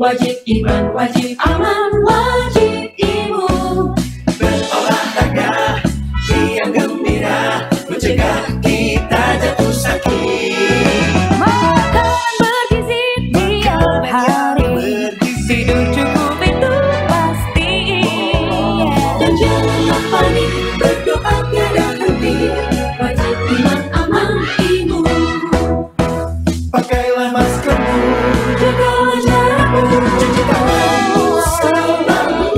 wajib iman, wajib aman, wajib imun. Berolahraga, riang gembira, mencegah kita jatuh sakit. Makan bergizi tiap hari, tidur cukup itu pasti. Dan jangan panik, berdoa tiada henti, wajib iman, aman, imun. Pakailah maskermu, jagalah jarakmu, cuci tanganmu selalu.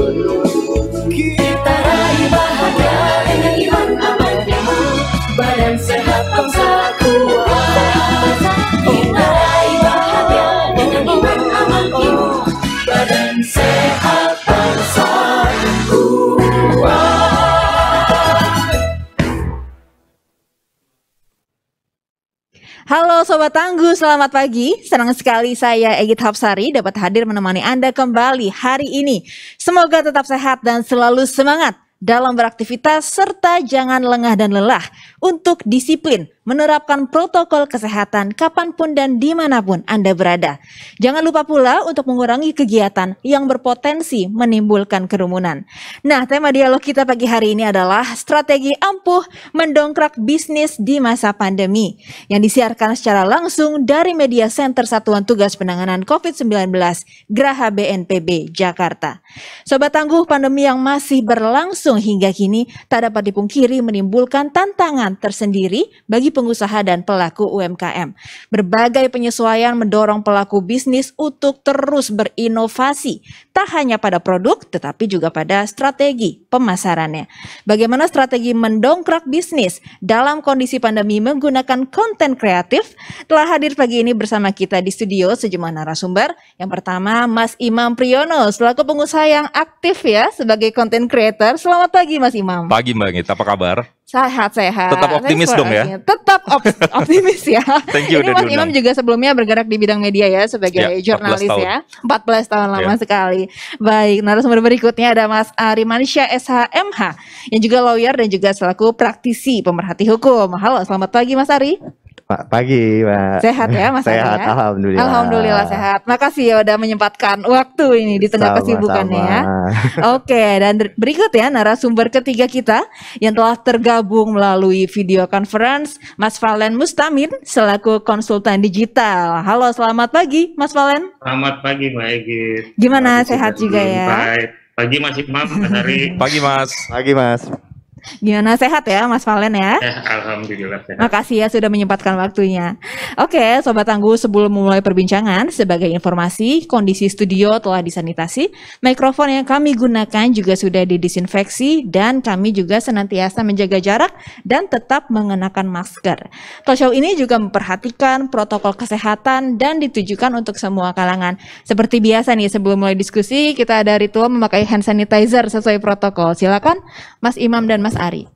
Kita raih bahagia dengan iman, aman, imun. Badan sehat, bangsa kuat. Kita raih bahagia dengan iman, aman, imun. Badan sehat, bangsa kuat. Halo Sobat Tangguh, selamat pagi. Senang sekali saya Egit Hapsari dapat hadir menemani Anda kembali hari ini. Semoga tetap sehat dan selalu semangat dalam beraktivitas serta jangan lengah dan lelah untuk disiplin menerapkan protokol kesehatan kapanpun dan dimanapun Anda berada. Jangan lupa pula untuk mengurangi kegiatan yang berpotensi menimbulkan kerumunan. Nah, tema dialog kita pagi hari ini adalah strategi ampuh mendongkrak bisnis di masa pandemi yang disiarkan secara langsung dari Media Center Satuan Tugas Penanganan COVID-19 Graha BNPB Jakarta. Sobat Tangguh, pandemi yang masih berlangsung hingga kini tak dapat dipungkiri menimbulkan tantangan tersendiri bagi pengusaha dan pelaku UMKM. Berbagai penyesuaian mendorong pelaku bisnis untuk terus berinovasi, tak hanya pada produk tetapi juga pada strategi pemasarannya. Bagaimana strategi mendongkrak bisnis dalam kondisi pandemi menggunakan konten kreatif? Telah hadir pagi ini bersama kita di studio sejumlah narasumber. Yang pertama, Mas Imam Priyono selaku pengusaha yang aktif ya sebagai content creator. Selamat pagi Mas Imam. Pagi Mbak Gita, apa kabar? Sehat-sehat. Tetap optimis dong ya? Tetap optimis ya. Thank you, ini udah Mas Imam juga sebelumnya bergerak di bidang media ya sebagai jurnalis 14 tahun. ya. 14 tahun lama sekali. Baik, narasumber berikutnya ada Mas Ari Manisha SHMH yang juga lawyer dan juga selaku praktisi pemerhati hukum. Halo, selamat pagi Mas Ari. Pagi, Mbak. Sehat ya Mas Ari Sehat, ya? alhamdulillah. Alhamdulillah sehat. Makasih ya udah menyempatkan waktu ini di tengah kesibukannya ya. Oke, dan berikut ya narasumber ketiga kita yang telah tergabung melalui video conference, Mas Valen Mustamin selaku konsultan digital. Halo, selamat pagi Mas Valen. Selamat pagi Mbak Egit. Gimana, sehat juga ya? Baik. Pagi Mas Imam, Mas Ari. Pagi Mas. Pagi, Mas. Gimana, sehat ya Mas Valen ya? Alhamdulillah sehat. Makasih ya sudah menyempatkan waktunya. Oke, Sobat Tangguh, sebelum memulai perbincangan, sebagai informasi, kondisi studio telah disanitasi, mikrofon yang kami gunakan juga sudah didisinfeksi, dan kami juga senantiasa menjaga jarak dan tetap mengenakan masker. Talk show ini juga memperhatikan protokol kesehatan dan ditujukan untuk semua kalangan. Seperti biasa nih, sebelum mulai diskusi, kita ada ritual memakai hand sanitizer sesuai protokol. Silakan Mas Imam dan Mas Ari.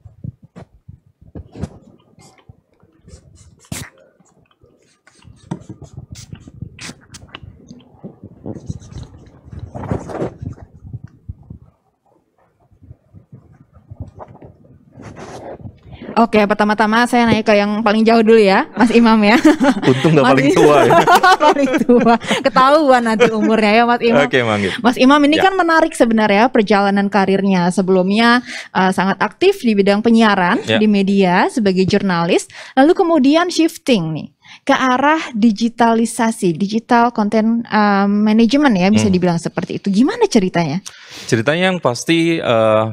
Oke, pertama-tama saya naik ke yang paling jauh dulu ya, Mas Imam ya. Untung gak paling tua ya. Paling tua, ketahuan nanti umurnya ya Mas Imam. Oke, Manggil. Mas Imam ini Ya. kan menarik sebenarnya perjalanan karirnya. Sebelumnya sangat aktif di bidang penyiaran Ya. di media sebagai jurnalis, lalu kemudian shifting nih ke arah digitalisasi, digital content management ya, bisa dibilang seperti itu. Gimana ceritanya? Ceritanya yang pasti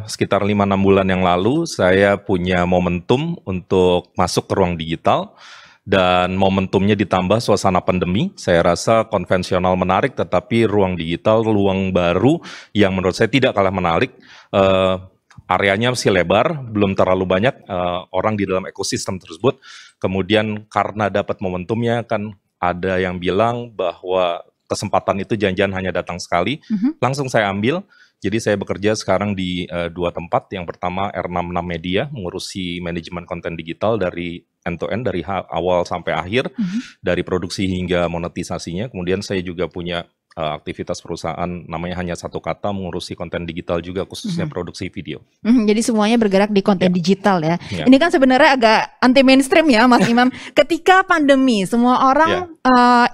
sekitar 5-6 bulan yang lalu saya punya momentum untuk masuk ke ruang digital. Dan momentumnya ditambah suasana pandemi, saya rasa konvensional menarik, tetapi ruang digital, ruang baru yang menurut saya tidak kalah menarik. Areanya masih lebar, belum terlalu banyak orang di dalam ekosistem tersebut. Kemudian karena dapat momentumnya, kan ada yang bilang bahwa kesempatan itu janjian hanya datang sekali. Langsung saya ambil. Jadi saya bekerja sekarang di 2 tempat. Yang pertama R66 Media, mengurusi manajemen konten digital dari end to end, dari awal sampai akhir, dari produksi hingga monetisasinya. Kemudian saya juga punya aktivitas perusahaan namanya hanya satu kata, mengurusi konten digital juga khususnya produksi video. Jadi semuanya bergerak di konten digital ya. Ya. Ini kan sebenarnya agak anti mainstream ya Mas Imam. Ketika pandemi semua orang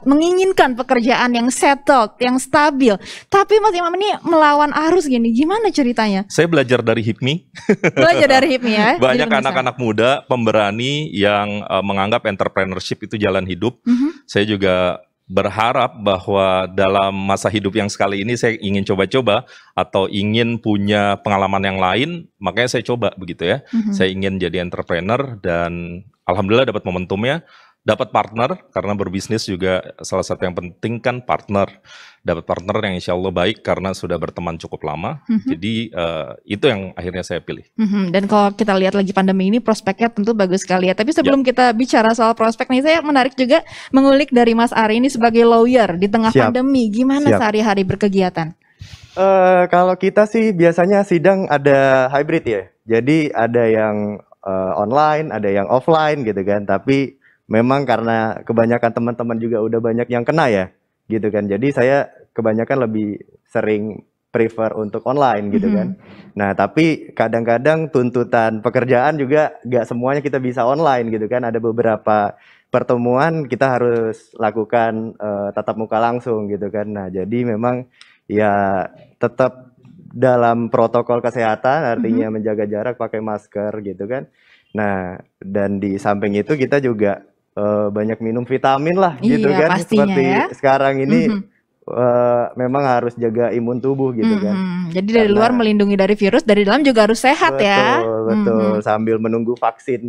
menginginkan pekerjaan yang settled, yang stabil. Tapi Mas Imam ini melawan arus gini, gimana ceritanya? Saya belajar dari Hipmi. Belajar dari Hipmi ya. Banyak jadi anak-anak muda pemberani yang menganggap entrepreneurship itu jalan hidup. Saya juga berharap bahwa dalam masa hidup yang sekali ini saya ingin coba-coba atau ingin punya pengalaman yang lain, makanya saya coba begitu ya. Saya ingin jadi entrepreneur dan alhamdulillah dapat momentumnya, dapat partner karena berbisnis juga salah satu yang penting kan partner. Dapat partner yang insya Allah baik karena sudah berteman cukup lama. Jadi itu yang akhirnya saya pilih. Dan kalau kita lihat lagi pandemi ini prospeknya tentu bagus sekali ya. Tapi sebelum kita bicara soal prospek nih, saya menarik juga mengulik dari Mas Ari ini sebagai lawyer di tengah pandemi. Gimana sehari-hari berkegiatan? Kalau kita sih biasanya sidang ada hybrid ya. Jadi ada yang online, ada yang offline gitu kan. Tapi memang karena kebanyakan teman-teman juga udah banyak yang kena ya. Gitu kan, jadi saya kebanyakan lebih sering prefer untuk online gitu kan. Nah tapi kadang-kadang tuntutan pekerjaan juga gak semuanya kita bisa online gitu kan. Ada beberapa pertemuan kita harus lakukan tatap muka langsung gitu kan. Nah jadi memang ya tetap dalam protokol kesehatan, artinya menjaga jarak, pakai masker gitu kan. Nah dan di samping itu kita juga banyak minum vitamin lah gitu kan, seperti sekarang ini memang harus jaga imun tubuh gitu kan. Jadi dari luar melindungi dari virus, dari dalam juga harus sehat ya. Betul, sambil menunggu vaksin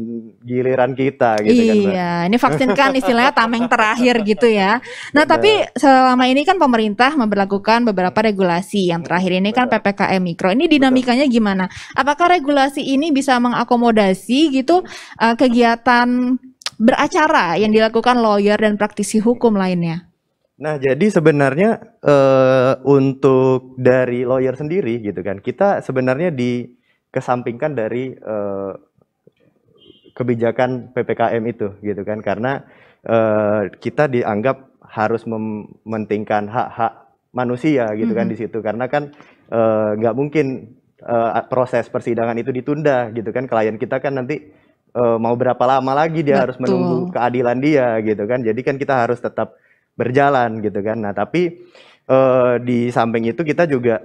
giliran kita gitu kan. Iya, ini vaksin kan istilahnya tameng terakhir gitu ya. Nah tapi selama ini kan pemerintah memberlakukan beberapa regulasi. Yang terakhir ini kan PPKM Mikro. Ini dinamikanya gimana? Apakah regulasi ini bisa mengakomodasi gitu kegiatan beracara yang dilakukan lawyer dan praktisi hukum lainnya? Nah, jadi sebenarnya untuk dari lawyer sendiri gitu kan, kita sebenarnya dikesampingkan dari kebijakan PPKM itu gitu kan, karena kita dianggap harus mementingkan hak-hak manusia gitu kan di situ, karena kan nggak mungkin proses persidangan itu ditunda gitu kan. Klien kita kan nanti mau berapa lama lagi dia harus menunggu keadilan dia gitu kan. Jadi kan kita harus tetap berjalan gitu kan. Nah tapi di samping itu kita juga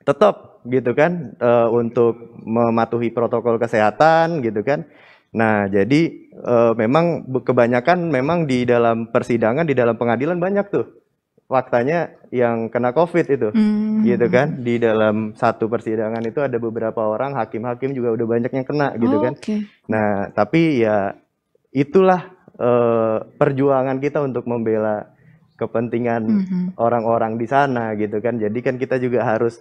tetap gitu kan untuk mematuhi protokol kesehatan gitu kan. Nah jadi memang kebanyakan memang di dalam persidangan, di dalam pengadilan banyak tuh faktanya yang kena COVID itu gitu kan. Di dalam satu persidangan itu ada beberapa orang, hakim-hakim juga udah banyak yang kena gitu kan. Nah tapi ya itulah perjuangan kita untuk membela kepentingan orang-orang di sana gitu kan. Jadi kan kita juga harus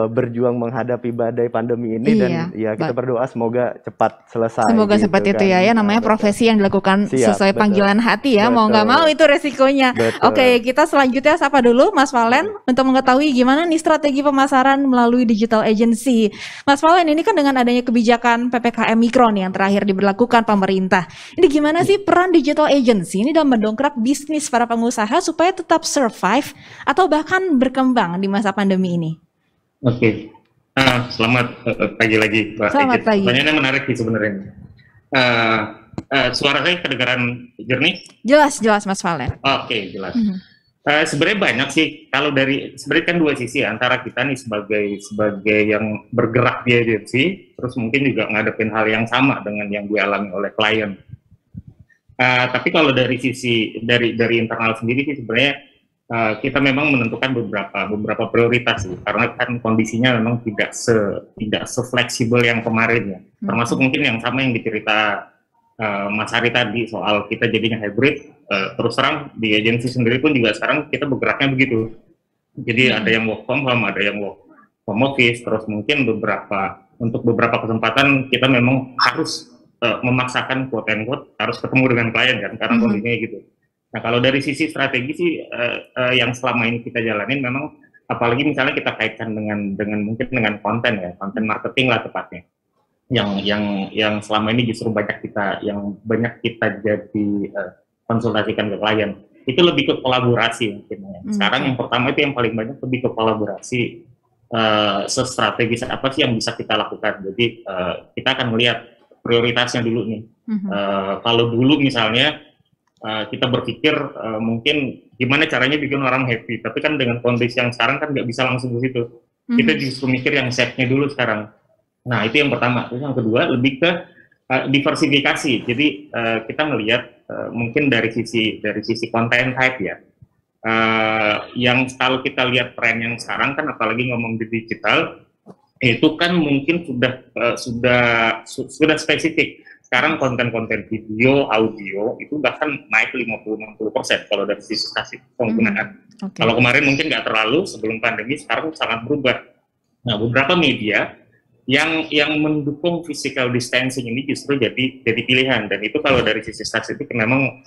berjuang menghadapi badai pandemi ini dan ya kita berdoa semoga cepat selesai. Semoga gitu seperti kan. itu ya, namanya profesi yang dilakukan sesuai panggilan hati ya, mau nggak mau itu resikonya. Oke, kita selanjutnya sapa dulu Mas Valen untuk mengetahui gimana nih strategi pemasaran melalui digital agency. Mas Valen, ini kan dengan adanya kebijakan PPKM Mikro nih yang terakhir diberlakukan pemerintah. Ini gimana sih peran digital agency ini dalam mendongkrak bisnis para pengusaha supaya tetap survive atau bahkan berkembang di masa pandemi ini? Oke, selamat pagi lagi Pak. Selamat pagi. Pertanyaannya menarik sih sebenarnya. Suara saya kedengaran jernih? Jelas Mas Valen. Oke, jelas. Sebenarnya banyak sih, kalau dari sebenarnya kan dua sisi ya, antara kita nih sebagai yang bergerak di agensi, terus mungkin juga ngadepin hal yang sama dengan yang gue alami oleh klien. Tapi kalau dari sisi dari internal sendiri sih sebenarnya kita memang menentukan beberapa prioritas sih, karena kan kondisinya memang tidak se-fleksibel yang kemarin ya. Termasuk mungkin yang sama yang dicerita Mas Hari tadi soal kita jadinya hybrid. Terus terang di agensi sendiri pun juga sekarang kita bergeraknya begitu. Jadi ada yang work from home, ada yang work from office. Terus mungkin untuk beberapa kesempatan kita memang harus memaksakan quote and quote harus ketemu dengan klien kan, karena kondisinya gitu. Nah kalau dari sisi strategi sih yang selama ini kita jalanin memang, apalagi misalnya kita kaitkan dengan mungkin dengan konten ya, konten marketing lah tepatnya, yang selama ini justru banyak kita jadi konsultasikan ke klien. itu lebih ke kolaborasi mungkin ya. Sekarang yang pertama itu yang paling banyak lebih ke kolaborasi, sestrategis apa sih yang bisa kita lakukan. Jadi kita akan melihat prioritasnya dulu nih. Kalau dulu misalnya kita berpikir mungkin gimana caranya bikin orang happy, tapi kan dengan kondisi yang sekarang kan nggak bisa langsung ke situ. Kita justru mikir yang safe-nya dulu sekarang. Nah itu yang pertama. Terus yang kedua lebih ke diversifikasi. Jadi kita melihat mungkin dari sisi konten type ya. Yang kalau kita lihat tren yang sekarang kan, apalagi ngomong di digital, itu kan mungkin sudah spesifik. Sekarang konten-konten video, audio itu bahkan naik 50-60% kalau dari sisi penggunaan. Kalau kemarin mungkin nggak terlalu, sebelum pandemi, sekarang sangat berubah. Nah, beberapa media yang mendukung physical distancing ini justru jadi pilihan, dan itu kalau dari sisi statistik memang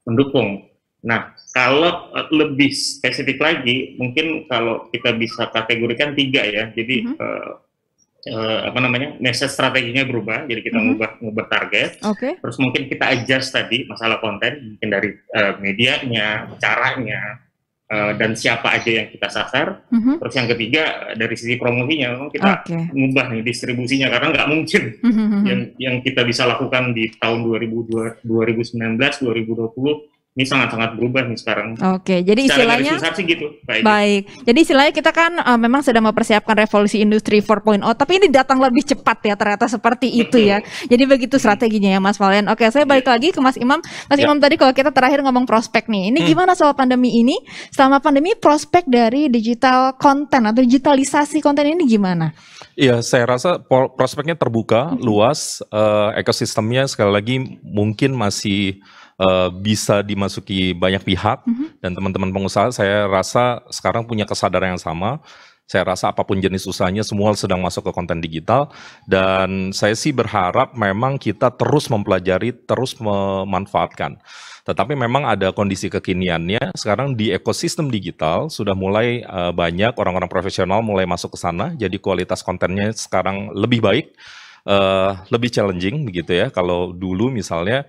mendukung. Nah, kalau lebih spesifik lagi, mungkin kalau kita bisa kategorikan 3 ya. Jadi message strateginya berubah, jadi kita ngubah target. Terus mungkin kita adjust tadi masalah konten, mungkin dari medianya, caranya, dan siapa aja yang kita sasar. Terus yang ketiga dari sisi promosinya, memang kita ngubah nih distribusinya, karena nggak mungkin yang kita bisa lakukan di tahun 2019, 2020 ini sangat-sangat berubah nih sekarang. Jadi istilahnya sih gitu. Baik. Jadi istilahnya kita kan memang sedang mempersiapkan revolusi industri 4.0, tapi ini datang lebih cepat ya, ternyata seperti itu ya. Jadi begitu strateginya ya Mas Valen. Saya balik lagi ke Mas Imam. Mas Imam, tadi kalau kita terakhir ngomong prospek nih, ini gimana soal pandemi ini? Selama pandemi prospek dari digital konten atau digitalisasi konten ini gimana? Iya, saya rasa prospeknya terbuka, luas, ekosistemnya sekali lagi mungkin masih bisa dimasuki banyak pihak, dan teman-teman pengusaha saya rasa sekarang punya kesadaran yang sama. Saya rasa apapun jenis usahanya semua sedang masuk ke konten digital, dan saya sih berharap memang kita terus mempelajari, terus memanfaatkan. Tetapi memang ada kondisi kekiniannya, sekarang di ekosistem digital sudah mulai banyak orang-orang profesional mulai masuk ke sana, jadi kualitas kontennya sekarang lebih baik, lebih challenging begitu ya. Kalau dulu misalnya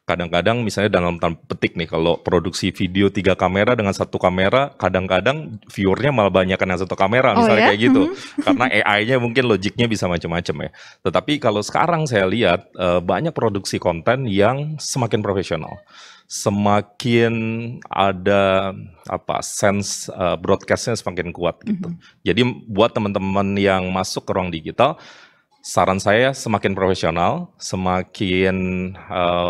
kadang-kadang misalnya dalam tanda petik nih, kalau produksi video 3 kamera dengan 1 kamera, kadang-kadang viewernya malah banyakan yang 1 kamera, misalnya kayak gitu. Karena AI-nya mungkin logiknya bisa macam-macam ya. Tetapi kalau sekarang saya lihat banyak produksi konten yang semakin profesional, semakin ada sense broadcast-nya semakin kuat gitu. Jadi buat teman-teman yang masuk ke ruang digital, saran saya semakin profesional, semakin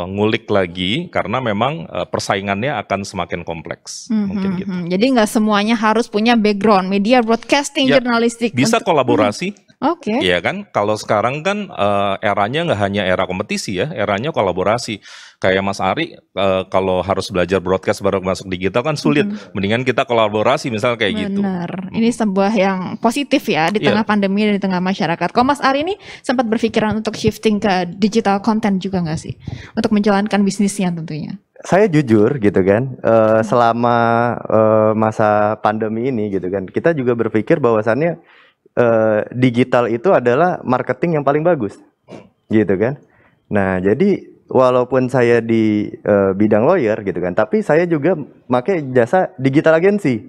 ngulik lagi, karena memang persaingannya akan semakin kompleks. Mungkin gitu. Jadi nggak semuanya harus punya background media broadcasting, jurnalistik. Bisa kolaborasi. Iya kan, kalau sekarang kan eranya nggak hanya era kompetisi ya, eranya kolaborasi. Kayak Mas Ari, kalau harus belajar broadcast baru masuk digital kan sulit. Mendingan kita kolaborasi misalnya kayak gitu. Benar, ini sebuah yang positif ya di tengah pandemi dan di tengah masyarakat. Kalau Mas Ari ini sempat berpikiran untuk shifting ke digital content juga nggak sih? Untuk menjalankan bisnisnya tentunya. Saya jujur gitu kan, selama masa pandemi ini gitu kan, kita juga berpikir bahwasannya digital itu adalah marketing yang paling bagus, gitu kan. Nah, jadi walaupun saya di bidang lawyer gitu kan, tapi saya juga pakai jasa digital agency,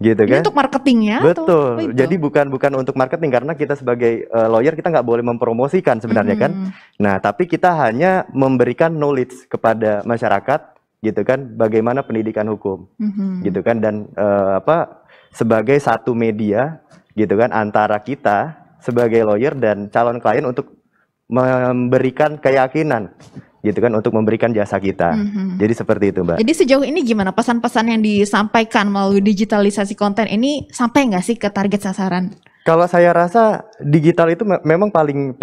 gitu kan. Ini untuk marketingnya? Betul. Jadi bukan untuk marketing, karena kita sebagai lawyer kita nggak boleh mempromosikan sebenarnya kan. Nah, tapi kita hanya memberikan knowledge kepada masyarakat, gitu kan, bagaimana pendidikan hukum, gitu kan, dan sebagai satu media, gitu kan, antara kita sebagai lawyer dan calon klien untuk memberikan keyakinan, gitu kan, untuk memberikan jasa kita. Jadi seperti itu, Mbak. Jadi sejauh ini gimana pesan-pesan yang disampaikan melalui digitalisasi konten ini, sampai nggak sih ke target sasaran? Kalau saya rasa digital itu memang paling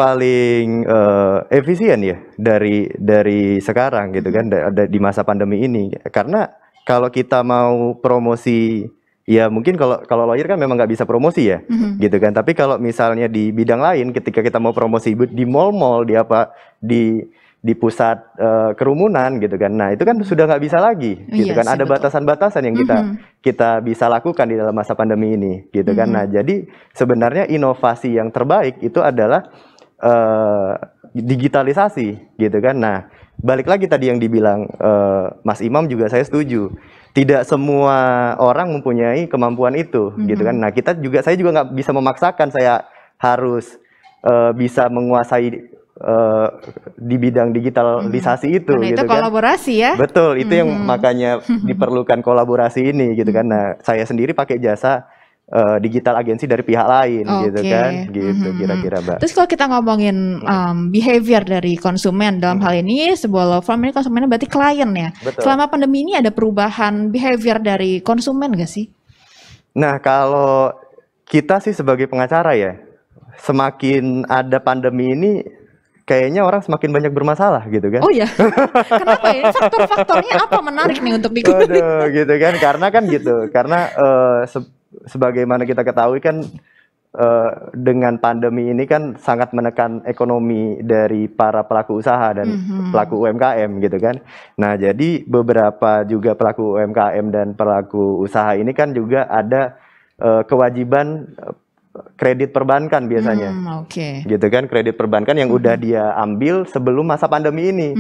efisien ya dari sekarang, gitu kan, di masa pandemi ini. Karena kalau kita mau promosi, ya mungkin kalau lawyer kan memang nggak bisa promosi ya, gitu kan. Tapi kalau misalnya di bidang lain, ketika kita mau promosi di mall-mall, di pusat kerumunan, gitu kan. Nah itu kan sudah nggak bisa lagi, gitu kan. Ada batasan-batasan yang kita bisa lakukan di dalam masa pandemi ini, gitu kan. Nah jadi sebenarnya inovasi yang terbaik itu adalah digitalisasi, gitu kan. Nah balik lagi tadi yang dibilang Mas Imam juga saya setuju. Tidak semua orang mempunyai kemampuan itu, gitu kan. Nah, saya juga nggak bisa memaksakan saya harus bisa menguasai di bidang digitalisasi itu, Karena gitu itu kan. kolaborasi ya. Betul, itu yang makanya diperlukan kolaborasi ini, gitu kan. Nah, saya sendiri pakai jasa digital agensi dari pihak lain, gitu kan, gitu kira-kira, Mbak. Terus kalau kita ngomongin behavior dari konsumen dalam hal ini sebuah law firm ini konsumennya berarti klien ya. Betul. Selama pandemi ini ada perubahan behavior dari konsumen gak sih? Nah, kalau kita sih sebagai pengacara ya, semakin ada pandemi ini, kayaknya orang semakin banyak bermasalah gitu kan. Oh ya, kenapa ya? Faktor-faktornya apa menarik nih untuk dikulik? Aduh, gitu kan, karena sebagaimana kita ketahui kan dengan pandemi ini kan sangat menekan ekonomi dari para pelaku usaha dan pelaku UMKM gitu kan. Nah, jadi beberapa juga pelaku UMKM dan pelaku usaha ini kan juga ada kewajiban kredit perbankan biasanya. Gitu kan, kredit perbankan yang udah dia ambil sebelum masa pandemi ini.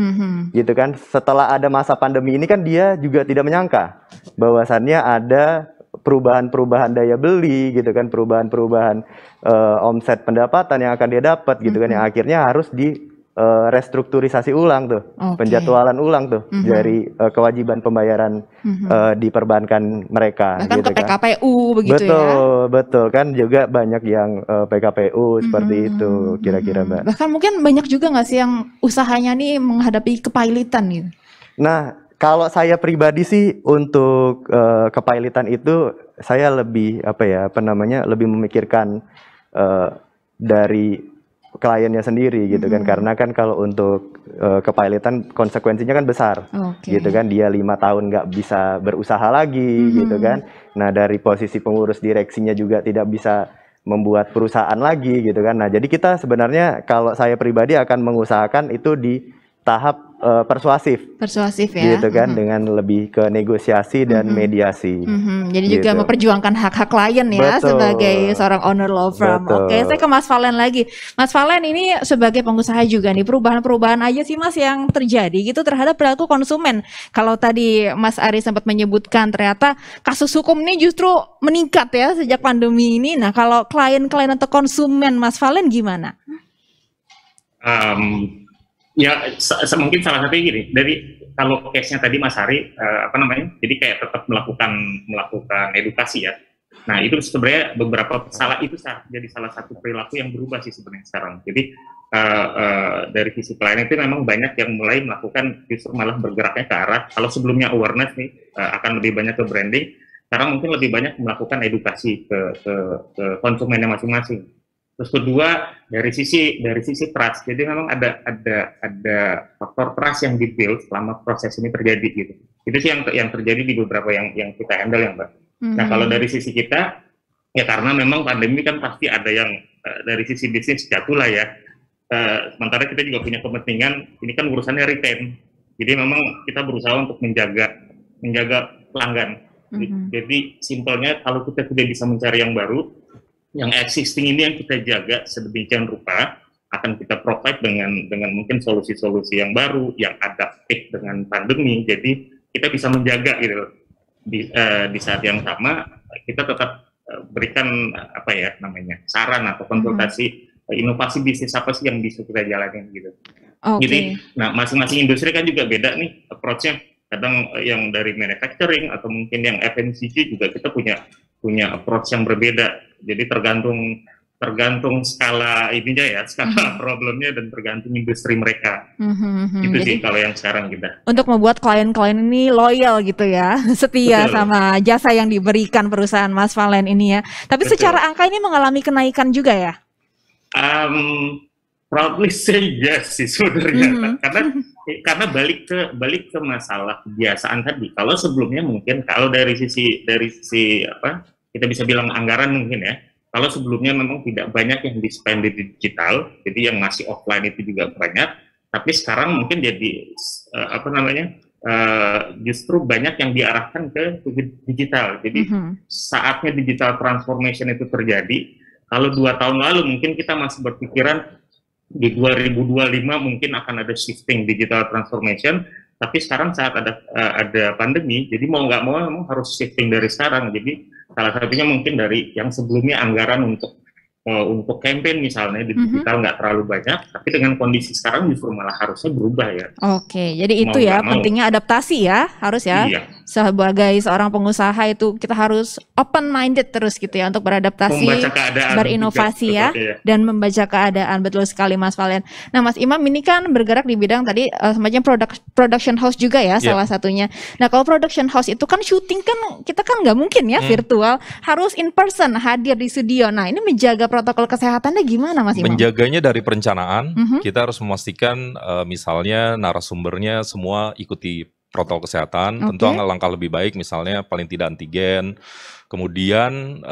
Gitu kan. Setelah ada masa pandemi ini kan dia juga tidak menyangka bahwasannya ada perubahan-perubahan daya beli gitu kan, perubahan-perubahan omset pendapatan yang akan dia dapat gitu kan, yang akhirnya harus di restrukturisasi ulang tuh, penjadwalan ulang tuh dari kewajiban pembayaran di perbankan mereka. Bahkan gitu ke PKPU begitu betul kan, juga banyak yang PKPU seperti itu kira-kira, Mbak. Bahkan mungkin banyak juga nggak sih yang usahanya nih menghadapi kepailitan gitu. Nah, kalau saya pribadi sih untuk kepailitan itu saya lebih lebih memikirkan dari kliennya sendiri gitu kan, karena kan kalau untuk kepailitan konsekuensinya kan besar, gitu kan, dia 5 tahun nggak bisa berusaha lagi gitu kan. Nah, dari posisi pengurus direksinya juga tidak bisa membuat perusahaan lagi gitu kan. Nah, jadi kita sebenarnya kalau saya pribadi akan mengusahakan itu di tahap persuasif ya, gitu kan, dengan lebih ke negosiasi dan mediasi. Jadi gitu. juga memperjuangkan hak-hak klien ya, sebagai seorang owner law firm. Oke, saya ke Mas Valen lagi. Mas Valen ini sebagai pengusaha juga nih, perubahan-perubahan aja sih Mas yang terjadi gitu terhadap perilaku konsumen. Kalau tadi Mas Ari sempat menyebutkan ternyata kasus hukum ini justru meningkat ya sejak pandemi ini. Nah, kalau klien-klien atau konsumen Mas Valen gimana? Ya, mungkin salah satunya gini, dari kalau case-nya tadi Mas Hari, jadi kayak tetap melakukan edukasi ya. Nah, itu sebenarnya jadi salah satu perilaku yang berubah sih sebenarnya sekarang. Jadi dari sisi klien itu memang banyak yang mulai melakukan, justru malah bergeraknya ke arah, kalau sebelumnya awareness nih akan lebih banyak ke branding, sekarang mungkin lebih banyak melakukan edukasi ke konsumennya masing-masing. Terus kedua, dari sisi trust, jadi memang ada faktor trust yang di-build selama proses ini terjadi gitu. Itu sih yang terjadi di beberapa yang kita handle ya, Mbak. Nah, kalau dari sisi kita, ya karena memang pandemi kan pasti ada yang dari sisi bisnis jatuh lah ya. Sementara kita juga punya kepentingan, ini kan urusannya retain. Jadi memang kita berusaha untuk menjaga pelanggan. Jadi simpelnya kalau kita tidak bisa mencari yang baru, yang existing ini yang kita jaga sedemikian rupa, akan kita provide dengan mungkin solusi-solusi yang baru, yang adaptif dengan pandemi. Jadi kita bisa menjaga gitu di saat yang sama kita tetap berikan saran atau konsultasi inovasi bisnis apa sih yang bisa kita jalanin gitu. Jadi, nah masing-masing industri kan juga beda nih approach-nya. Kadang yang dari manufacturing atau mungkin yang FMCG juga kita punya approach yang berbeda. Jadi tergantung skala ininya ya, skala problemnya dan tergantung industri mereka. Itu sih kalau yang sekarang kita. Untuk membuat klien-klien ini loyal gitu ya, setia sama jasa yang diberikan perusahaan Mas Valen ini ya. Tapi secara angka ini mengalami kenaikan juga ya? Proudly say yes sih sebenarnya, karena balik ke masalah kebiasaan tadi. Kalau sebelumnya mungkin kalau dari sisi kita bisa bilang anggaran mungkin ya. Kalau sebelumnya memang tidak banyak yang di-spend di digital, jadi yang masih offline itu juga banyak. Tapi sekarang mungkin jadi justru banyak yang diarahkan ke digital. Jadi saatnya digital transformation itu terjadi. Kalau 2 tahun lalu mungkin kita masih berpikiran di 2025 mungkin akan ada shifting digital transformation, tapi sekarang saat ada pandemi, jadi mau nggak mau memang harus shifting dari sekarang. Jadi salah satunya mungkin dari yang sebelumnya anggaran untuk campaign misalnya di digital nggak terlalu banyak, tapi dengan kondisi sekarang justru malah harusnya berubah ya. Oke, jadi itu Mau ya nggak mau. pentingnya adaptasi ya, harus ya. Iya. Sebagai seorang pengusaha itu kita harus open minded terus gitu ya untuk beradaptasi, Membaca keadaan berinovasi juga, ya, betul, iya. dan membaca keadaan. Betul sekali Mas Valen. Nah Mas Imam ini kan bergerak di bidang tadi semacam production house juga ya salah satunya. Nah kalau production house itu kan syuting kan kita kan nggak mungkin ya virtual, harus in person hadir di studio. Nah ini menjaga protokol kesehatannya gimana Mas Imam? Menjaganya dari perencanaan, kita harus memastikan misalnya narasumbernya semua ikuti protokol kesehatan. Tentu langkah lebih baik misalnya paling tidak antigen. Kemudian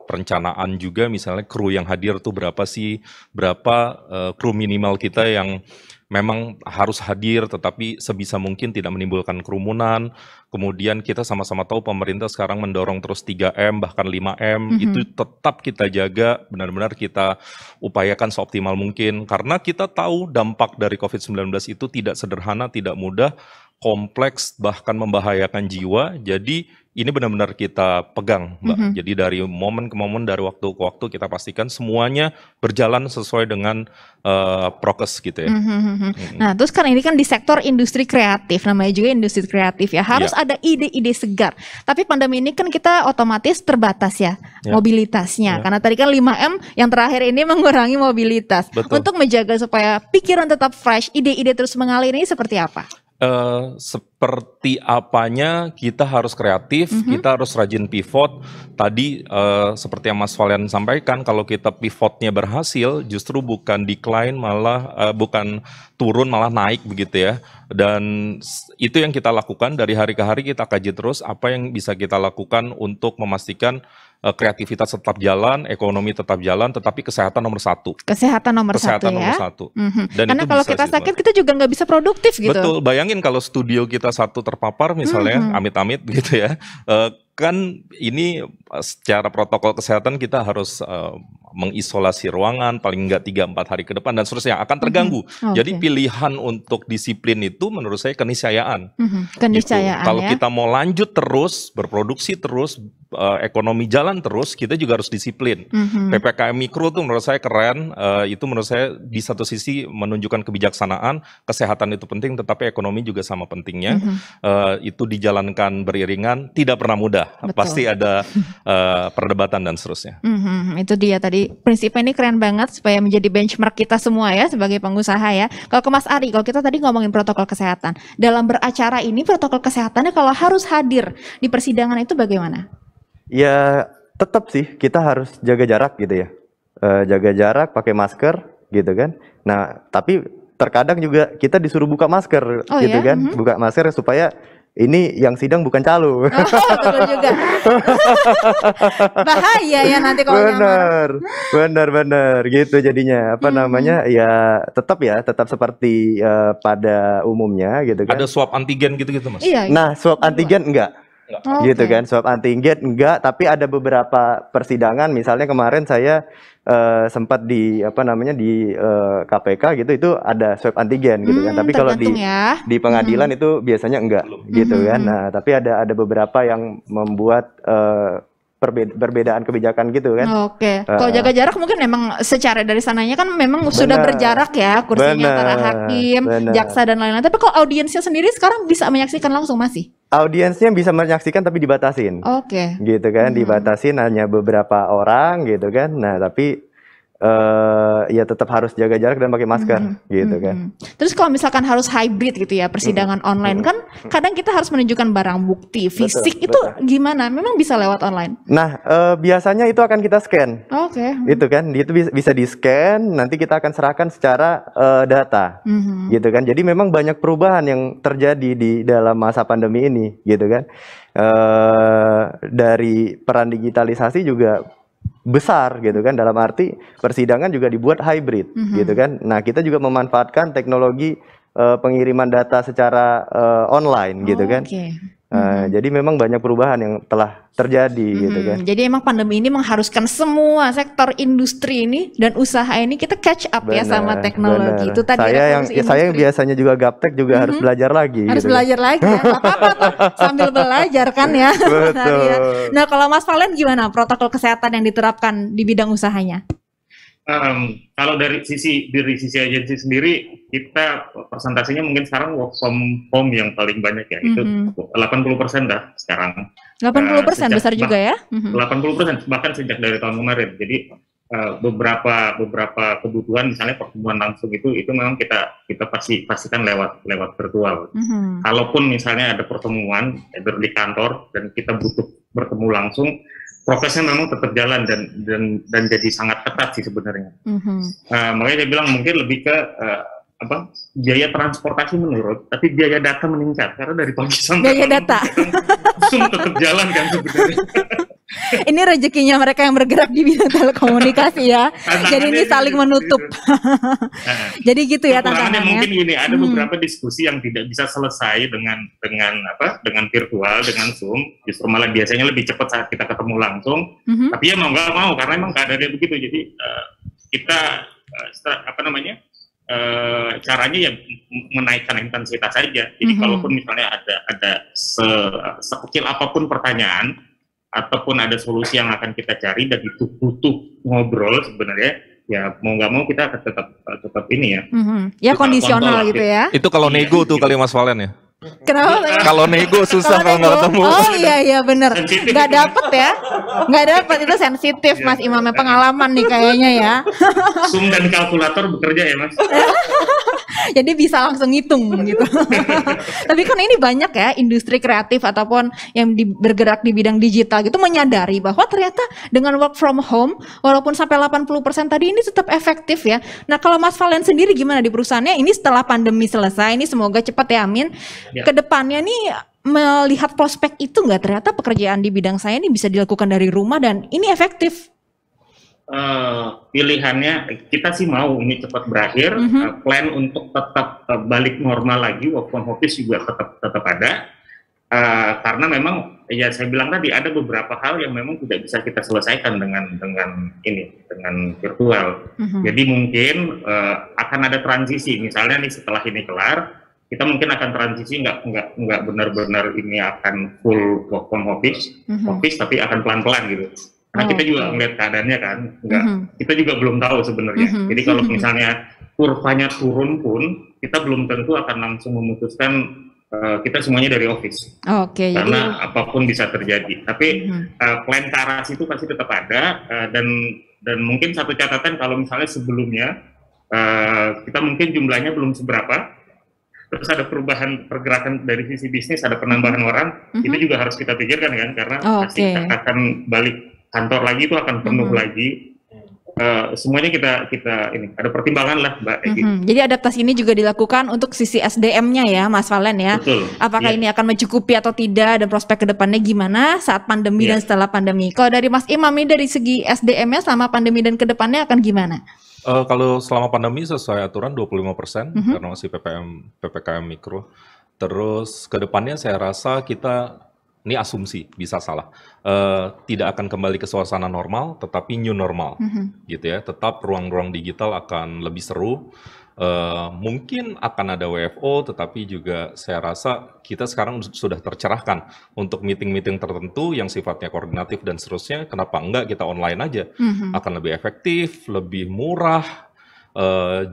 perencanaan juga misalnya kru yang hadir tuh berapa kru minimal kita yang memang harus hadir tetapi sebisa mungkin tidak menimbulkan kerumunan. Kemudian kita sama-sama tahu pemerintah sekarang mendorong terus 3M bahkan 5M, itu tetap kita jaga, benar-benar kita upayakan seoptimal mungkin. Karena kita tahu dampak dari COVID-19 itu tidak sederhana, tidak mudah, kompleks, bahkan membahayakan jiwa. Jadi ini benar-benar kita pegang, Mbak. Jadi dari momen ke momen, dari waktu ke waktu kita pastikan semuanya berjalan sesuai dengan prokes gitu ya. Nah, terus kan ini kan di sektor industri kreatif, namanya juga industri kreatif ya. Harus ada ide-ide segar. Tapi pandemi ini kan kita otomatis terbatas ya mobilitasnya. Karena tadi kan 5M yang terakhir ini mengurangi mobilitas. Betul. Untuk menjaga supaya pikiran tetap fresh, ide-ide terus mengalir ini seperti apa? Seperti apanya kita harus kreatif, kita harus rajin pivot. Tadi seperti yang Mas Valen sampaikan, kalau kita pivotnya berhasil, justru bukan decline malah bukan turun malah naik begitu ya. Dan itu yang kita lakukan dari hari ke hari, kita kaji terus apa yang bisa kita lakukan untuk memastikan kreativitas tetap jalan, ekonomi tetap jalan, tetapi kesehatan nomor satu. Kesehatan nomor satu ya. Nomor satu. Dan karena itu kalau bisa kita sih, sakit Mbak. kita juga nggak bisa produktif gitu. Betul, bayangin kalau studio kita satu terpapar misalnya, amit-amit gitu ya, kan ini secara protokol kesehatan kita harus mengisolasi ruangan paling enggak 3-4 hari ke depan dan seterusnya akan terganggu. Jadi pilihan untuk disiplin itu menurut saya keniscayaan. Keniscayaan Kalau ya. kita mau lanjut terus, berproduksi terus, ekonomi jalan terus, kita juga harus disiplin. PPKM Mikro tuh menurut saya keren, itu menurut saya di satu sisi menunjukkan kebijaksanaan, kesehatan itu penting, tetapi ekonomi juga sama pentingnya. Itu dijalankan beriringan, tidak pernah mudah. Betul. Pasti ada perdebatan dan seterusnya. Itu dia tadi prinsipnya ini keren banget supaya menjadi benchmark kita semua ya sebagai pengusaha ya. Kalau ke Mas Ari, kalau kita tadi ngomongin protokol kesehatan, dalam beracara ini protokol kesehatannya kalau harus hadir di persidangan itu bagaimana? Ya tetap sih kita harus jaga jarak gitu ya, jaga jarak, pakai masker gitu kan. Nah tapi terkadang juga kita disuruh buka masker gitu kan, buka masker supaya ini yang sidang bukan calo. Betul juga. Bahaya ya nanti kalau nyamar. Benar gitu jadinya. Apa namanya ya tetap seperti pada umumnya gitu kan. Ada swab antigen gitu-gitu Mas? Iya. Nah swab antigen enggak. Gitu kan, swab antigen enggak, tapi ada beberapa persidangan, misalnya kemarin saya sempat di KPK gitu, itu ada swab antigen gitu kan, tapi kalau di pengadilan itu biasanya enggak gitu kan. Nah tapi ada beberapa yang membuat perbedaan kebijakan gitu kan. Kalau jaga jarak mungkin memang secara dari sananya kan memang sudah berjarak ya kursinya antara hakim, jaksa dan lain-lain. Tapi kalau audiensnya sendiri sekarang bisa menyaksikan langsung masih? Audiensnya bisa menyaksikan tapi dibatasin. Gitu kan, dibatasin hanya beberapa orang gitu kan. Nah tapi ya tetap harus jaga jarak dan pakai masker gitu kan. Terus kalau misalkan harus hybrid gitu ya persidangan online kan kadang kita harus menunjukkan barang bukti fisik itu gimana? Memang bisa lewat online? Nah biasanya itu akan kita scan. Itu kan, itu bisa di scan, nanti kita akan serahkan secara data gitu kan. Jadi memang banyak perubahan yang terjadi di dalam masa pandemi ini gitu kan. Dari peran digitalisasi juga besar gitu kan, dalam arti persidangan juga dibuat hybrid gitu kan. Nah kita juga memanfaatkan teknologi pengiriman data secara online gitu kan. Jadi memang banyak perubahan yang telah terjadi gitu kan. Jadi emang pandemi ini mengharuskan semua sektor industri ini dan usaha ini kita catch up ya sama teknologi. Itu tadi saya yang biasanya juga gaptek juga harus belajar lagi. Harus gitu. belajar lagi. Gak apa-apa tuh sambil belajar kan ya. Betul. Nah kalau Mas Valen gimana protokol kesehatan yang diterapkan di bidang usahanya? Kalau dari sisi agensi sendiri, kita persentasenya mungkin sekarang work from home yang paling banyak ya, itu 80% dah sekarang. 80% besar juga ya? 80% bahkan sejak dari tahun kemarin. Jadi beberapa kebutuhan misalnya pertemuan langsung itu memang kita pastikan lewat virtual. Kalaupun misalnya ada pertemuan di kantor dan kita butuh bertemu langsung, prosesnya memang tetap jalan dan jadi sangat ketat sih sebenarnya. Makanya saya bilang mungkin lebih ke biaya transportasi menurun, tapi biaya data meningkat karena dari pagi sampai biaya data Zoom tetap jalan kan sebenarnya. Ini rezekinya mereka yang bergerak di bidang telekomunikasi ya. Jadi ini saling menutup. Jadi gitu ya tantangannya. Mungkin gini, ada beberapa diskusi yang tidak bisa selesai dengan virtual, dengan Zoom. Justru malah biasanya lebih cepat saat kita ketemu langsung. Tapi ya mau nggak mau karena emang keadaannya begitu. Jadi kita caranya ya menaikkan intensitas saja. Jadi kalaupun misalnya ada sekecil apapun pertanyaan ataupun ada solusi yang akan kita cari dan itu butuh ngobrol sebenarnya, ya mau nggak mau kita akan tetap ini ya. Ya kondisional gitu ya. Itu kalau nego tuh kali Mas Valen ya. Kenapa? Kalau nego susah kalau nggak ketemu. Oh iya bener. Nggak dapet ya. Nggak dapet, itu sensitif Mas Imamnya, pengalaman nih kayaknya ya. Zoom dan kalkulator bekerja ya Mas. Jadi bisa langsung ngitung gitu. Tapi kan ini banyak ya industri kreatif ataupun yang bergerak di bidang digital gitu menyadari bahwa ternyata dengan work from home walaupun sampai 80% tadi ini tetap efektif ya. Nah kalau Mas Valen sendiri gimana di perusahaannya ini setelah pandemi selesai, ini semoga cepat ya amin. Kedepannya nih melihat prospek itu nggak, ternyata pekerjaan di bidang saya ini bisa dilakukan dari rumah dan ini efektif. Pilihannya kita sih mau ini cepat berakhir. Plan untuk tetap balik normal lagi, work from office juga tetap ada. Karena memang ya saya bilang tadi ada beberapa hal yang memang tidak bisa kita selesaikan dengan virtual. Jadi mungkin akan ada transisi. Misalnya nih setelah ini kelar, kita mungkin akan transisi nggak benar-benar ini akan full work from office, tapi akan pelan-pelan gitu. Karena kita juga ngeliat keadaannya kan, kita juga belum tahu sebenarnya. Jadi kalau misalnya kurvanya turun pun, kita belum tentu akan langsung memutuskan kita semuanya dari office. Karena apapun bisa terjadi. Tapi plan ke arah situ pasti tetap ada. Dan mungkin satu catatan kalau misalnya sebelumnya kita mungkin jumlahnya belum seberapa, terus ada perubahan pergerakan dari sisi bisnis, ada penambahan orang, itu juga harus kita pikirkan kan, karena pasti akan balik kantor lagi, itu akan penuh lagi. Semuanya kita ini ada pertimbangan lah Mbak Egy. Jadi adaptasi ini juga dilakukan untuk sisi SDM-nya ya Mas Valen ya. Betul. Apakah ini akan mencukupi atau tidak dan prospek kedepannya gimana saat pandemi dan setelah pandemi. Kalau dari Mas Imam ini dari segi SDM-nya selama pandemi dan kedepannya akan gimana? Kalau selama pandemi sesuai aturan 25% karena masih PPKM mikro. Terus kedepannya saya rasa kita, ini asumsi bisa salah, tidak akan kembali ke suasana normal, tetapi new normal, gitu ya. Tetap ruang-ruang digital akan lebih seru. Mungkin akan ada WFO, tetapi juga saya rasa kita sekarang sudah tercerahkan untuk meeting-meeting tertentu yang sifatnya koordinatif dan seterusnya. Kenapa enggak kita online aja? Akan lebih efektif, lebih murah,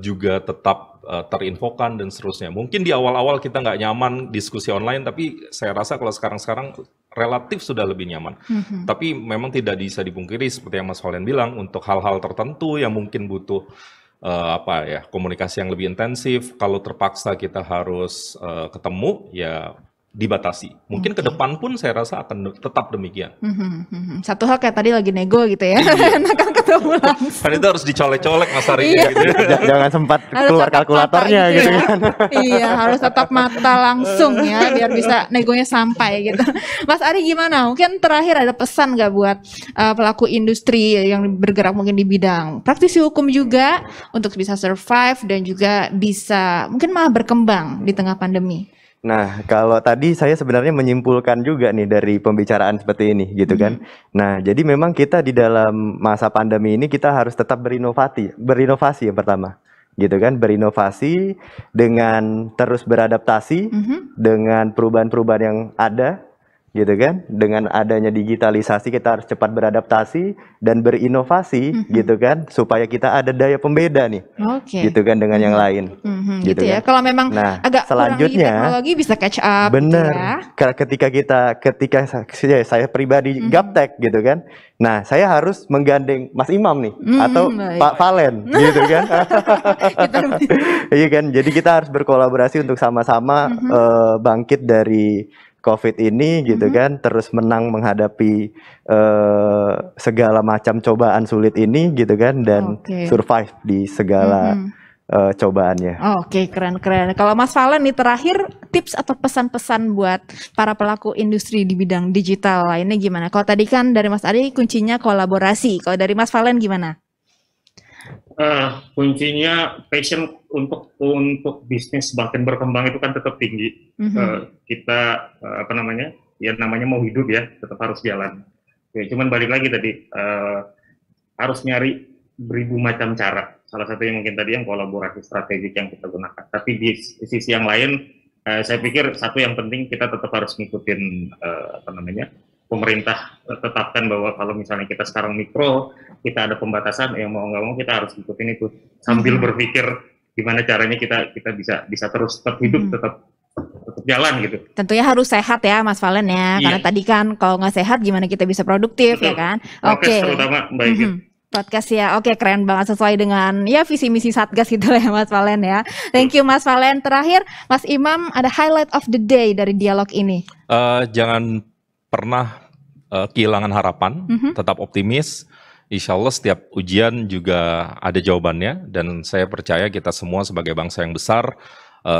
juga tetap terinfokan dan seterusnya. Mungkin di awal-awal kita nggak nyaman diskusi online, tapi saya rasa kalau sekarang relatif sudah lebih nyaman. Tapi memang tidak bisa dipungkiri seperti yang Mas Valen bilang, untuk hal-hal tertentu yang mungkin butuh komunikasi yang lebih intensif, kalau terpaksa kita harus ketemu, ya dibatasi. Mungkin ke depan pun saya rasa akan tetap demikian. Satu hal kayak tadi lagi nego gitu ya, akan ketemu langsung. Kan itu harus dicolek-colek Mas Ari. Gitu. Jangan sempat keluar kalkulatornya gitu kan. Iya, harus tatap mata langsung ya, biar bisa negonya sampai gitu. Mas Ari gimana? Mungkin terakhir ada pesan nggak buat pelaku industri yang bergerak mungkin di bidang praktisi hukum juga untuk bisa survive dan juga bisa mungkin malah berkembang di tengah pandemi? Nah, kalau tadi saya sebenarnya menyimpulkan juga nih dari pembicaraan seperti ini gitu kan. Nah, jadi memang kita di dalam masa pandemi ini kita harus tetap berinovasi yang pertama. Gitu kan, berinovasi dengan terus beradaptasi dengan perubahan-perubahan yang ada gitu kan. Dengan adanya digitalisasi kita harus cepat beradaptasi dan berinovasi gitu kan supaya kita ada daya pembeda nih. Oke. Gitu kan dengan yang lain. Gitu ya. kan. Kalau memang Nah, agak kurang di selanjutnya, teknologi bisa catch up gitu Bener. ya. Ketika saya pribadi gaptek gitu kan. Nah, saya harus menggandeng Mas Imam nih atau baik. Pak Valen gitu kan. Iya kan. Jadi kita harus berkolaborasi untuk sama-sama bangkit dari COVID ini gitu kan, terus menang menghadapi segala macam cobaan sulit ini gitu kan, dan Oke. survive di segala cobaannya. Oke, keren-keren. Kalau Mas Valen nih terakhir tips atau pesan-pesan buat para pelaku industri di bidang digital lainnya gimana? Kalau tadi kan dari Mas Ari kuncinya kolaborasi. Kalau dari Mas Valen gimana? Kuncinya passion untuk bisnis makin berkembang itu kan tetap tinggi. Kita namanya mau hidup ya, tetap harus jalan. Ya, cuman balik lagi tadi harus nyari beribu macam cara. Salah satunya mungkin tadi yang kolaborasi strategik yang kita gunakan. Tapi di sisi yang lain, saya pikir satu yang penting kita tetap harus ngikutin pemerintah tetapkan bahwa kalau misalnya kita sekarang mikro, kita ada pembatasan, yang mau nggak mau kita harus ikutin itu sambil berpikir gimana caranya kita bisa terus tetap hidup, tetap jalan gitu. Tentunya harus sehat ya Mas Valen ya, karena tadi kan kalau nggak sehat gimana kita bisa produktif. Betul. Ya kan? Oke. Terutama baik. Podcast ya, oke, keren banget sesuai dengan ya visi misi Satgas gitu lah ya Mas Valen ya. Thank you Mas Valen. Terakhir Mas Imam, ada highlight of the day dari dialog ini. Jangan pernah kehilangan harapan, tetap optimis. Insya Allah setiap ujian juga ada jawabannya, dan saya percaya kita semua sebagai bangsa yang besar,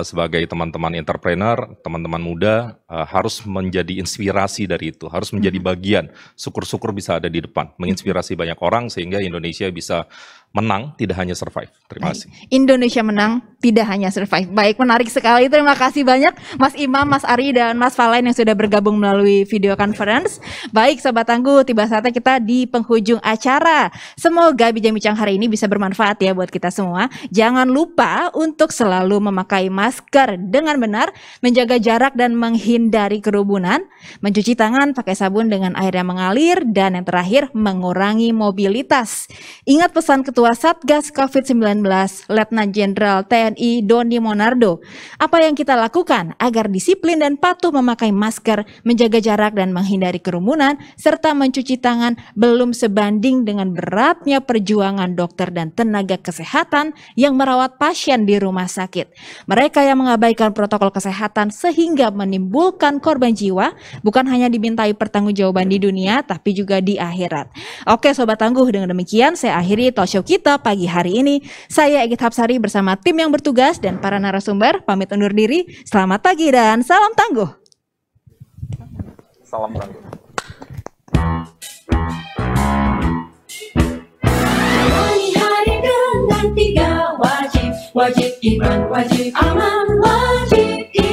sebagai teman-teman entrepreneur, teman-teman muda, harus menjadi inspirasi dari itu, harus menjadi bagian, syukur-syukur bisa ada di depan, menginspirasi banyak orang sehingga Indonesia bisa menang, tidak hanya survive. Terima kasih. Indonesia menang, tidak hanya survive. Baik, menarik sekali. Terima kasih banyak Mas Imam, Mas Ari, dan Mas Valen yang sudah bergabung melalui video conference. Baik, Sobat Tangguh, tiba saatnya kita di penghujung acara. Semoga bincang-bincang hari ini bisa bermanfaat ya buat kita semua. Jangan lupa untuk selalu memakai masker dengan benar, menjaga jarak dan menghindari kerumunan, mencuci tangan pakai sabun dengan air yang mengalir, dan yang terakhir, mengurangi mobilitas. Ingat pesan Ketua Satgas COVID-19, Letnan Jenderal TNI Doni Monardo. Apa yang kita lakukan agar disiplin dan patuh memakai masker, menjaga jarak dan menghindari kerumunan, serta mencuci tangan belum sebanding dengan beratnya perjuangan dokter dan tenaga kesehatan yang merawat pasien di rumah sakit. Mereka yang mengabaikan protokol kesehatan sehingga menimbulkan korban jiwa bukan hanya dimintai pertanggungjawaban di dunia tapi juga di akhirat. Oke Sobat Tangguh, dengan demikian saya akhiri talk show kita pagi hari ini. Saya Egit Hapsari bersama tim yang bertugas dan para narasumber pamit undur diri. Selamat pagi dan salam tangguh. Salam tangguh. Hari dengan 3 wajib iman, wajib aman, wajib iman.